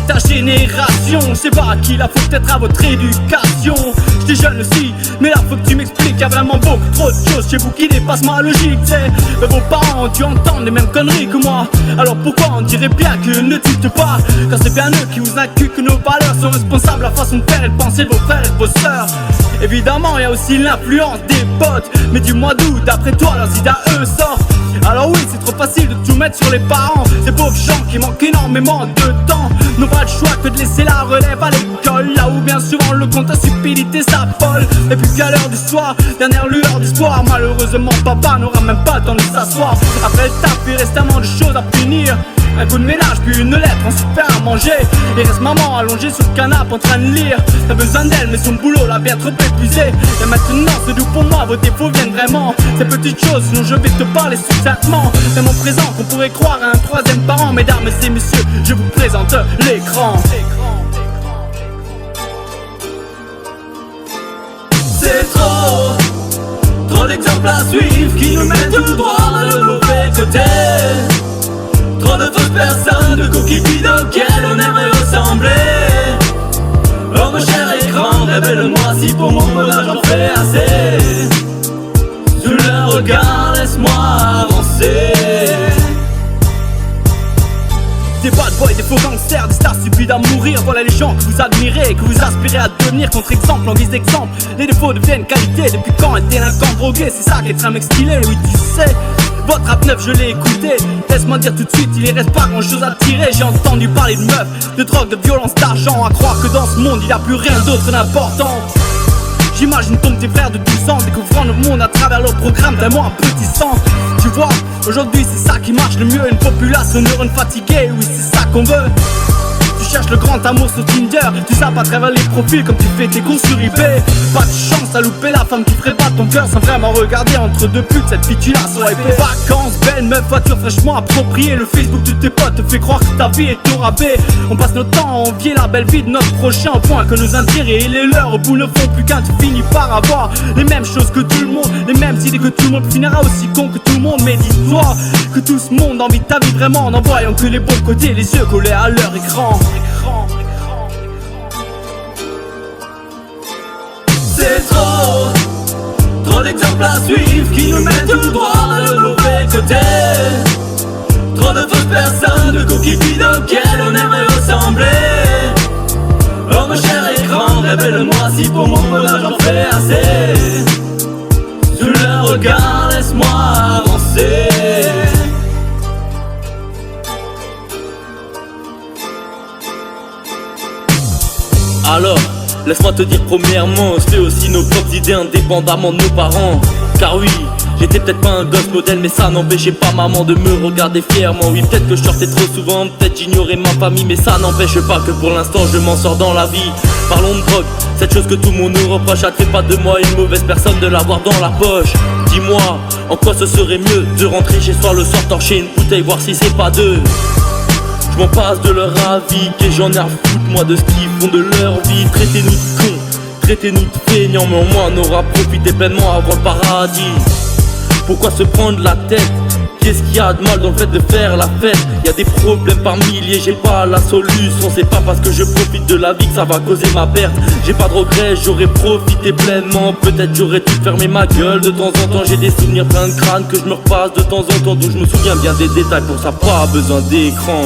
ta génération. Je sais pas à qui la faute, peut-être à votre éducation. J'étais jeune aussi, mais là faut que tu m'expliques. Y'a vraiment beaucoup trop de choses chez vous qui dépassent ma logique, t'sais. Mais vos parents ont dû entendre les mêmes conneries que moi. Alors pourquoi on dirait bien qu'ils ne tiltent pas, quand c'est bien eux qui vous inculquent que nos valeurs sont responsables de la façon de faire et de penser de vos frères et de vos sœurs. Évidemment y'a aussi l'influence des potes, mais dis-moi d'où d'après toi leurs idées à eux sortent. Alors oui, c'est trop facile de tout mettre sur les parents, ces pauvres gens qui manquent énormément de temps, n'ont pas le choix que de laisser la relève à l'école, là où bien souvent le compte à stupidité s'affole. Et puis qu'à l'heure du soir, dernière lueur d'espoir, malheureusement papa n'aura même pas le temps de s'asseoir. Après le taf, il reste tellement de choses à punir, un coup de ménage, puis une lettre, ensuite faire à manger. Et reste maman allongée sur le canapé en train de lire. T'as besoin d'elle mais son boulot l'a bien trop épuisé. Et maintenant c'est doux pour moi, vos défauts viennent vraiment ces petites choses, sinon je vais te parler succinctement. C'est mon présent qu'on pourrait croire à un troisième parent. Mesdames et messieurs, je vous présente l'écran. C'est trop d'exemples à suivre qui nous mettent tout droit dans le mauvais côté. Trop de fausses personnes, de coquilles vides auxquelles on aimerait ressembler. Oh mon cher écran, révèle-moi si pour mon bonheur j'en fais assez. Sous le regard, laisse-moi avancer. Des bad boys, des faux gangsters, des stars stupides à mourir. Voilà les gens que vous admirez et que vous aspirez à devenir. Contre-exemple, en guise d'exemple, les défauts deviennent qualité. Depuis quand un délinquant drogué, c'est ça qui est très mec stylé. Oui tu sais, votre rap neuf je l'ai écouté. Laisse-moi dire tout de suite, il y reste pas grand chose à tirer. J'ai entendu parler de meufs, de drogue, de violence, d'argent. À croire que dans ce monde il n'y a plus rien d'autre d'important. J'imagine ton petit frère de 12 ans découvrant le monde à travers leur programme tellement un petit sang. Tu vois, aujourd'hui c'est ça qui marche le mieux. Une population neurones fatiguée, oui c'est ça qu'on veut. Tu cherches le grand amour sur Tinder, tu sapes à travers les profils comme tu fais tes courses sur eBay. Pas de chance à louper la femme qui ferait battre ton cœur sans vraiment regarder entre deux putes. Cette fille tu la saurais pas. Vacances, belle meuf, voiture fraîchement appropriée. Le Facebook de tes potes te fait croire que ta vie est au rabais. On passe notre temps à envier la belle vie de notre prochain, au point que nos intérêts et les leurs au bout ne font plus qu'un. Tu finis par avoir les mêmes choses que tout le monde, les mêmes idées que tout le monde, finira aussi con que tout le monde. Mais dis-toi que tout ce monde a envie de ta vie vraiment, en voyant que les bons côtés, les yeux collés à leur écran. C'est trop d'exemples à suivre qui nous mettent tout droit dans le mauvais côté. Trop de fausses personnes, de coquilles vides auxquelles on aimerait ressembler. Oh mon cher écran, révèle-moi si pour mon bonheur j'en fais assez. Sous le regard, laisse-moi avancer. Alors, laisse-moi te dire premièrement, on se fait aussi nos propres idées indépendamment de nos parents. Car oui, j'étais peut-être pas un gosse modèle, mais ça n'empêchait pas maman de me regarder fièrement. Oui, peut-être que je sortais trop souvent, peut-être j'ignorais ma famille, mais ça n'empêche pas que pour l'instant je m'en sors dans la vie. Parlons de drogue, cette chose que tout le monde nous reproche. Ça ne fait pas de moi une mauvaise personne de l'avoir dans la poche. Dis-moi, en quoi ce serait mieux de rentrer chez soi le soir, torcher une bouteille, voir si c'est pas deux. Je m'en passe de leur avis, et j'en ai à foutre moi de ce qu'ils font de leur vie. Traitez-nous de cons, traitez-nous de feignants, mais au moins on aura profité pleinement avant le paradis. Pourquoi se prendre la tête? Qu'est-ce qu'il y a de mal dans le fait de faire la fête? Y'a des problèmes par milliers, j'ai pas la solution. C'est pas parce que je profite de la vie que ça va causer ma perte. J'ai pas de regrets, j'aurais profité pleinement. Peut-être j'aurais dû fermer ma gueule de temps en temps. J'ai des souvenirs plein de crâne que je me repasse de temps en temps, donc je me souviens bien des détails. Pour ça pas besoin d'écran.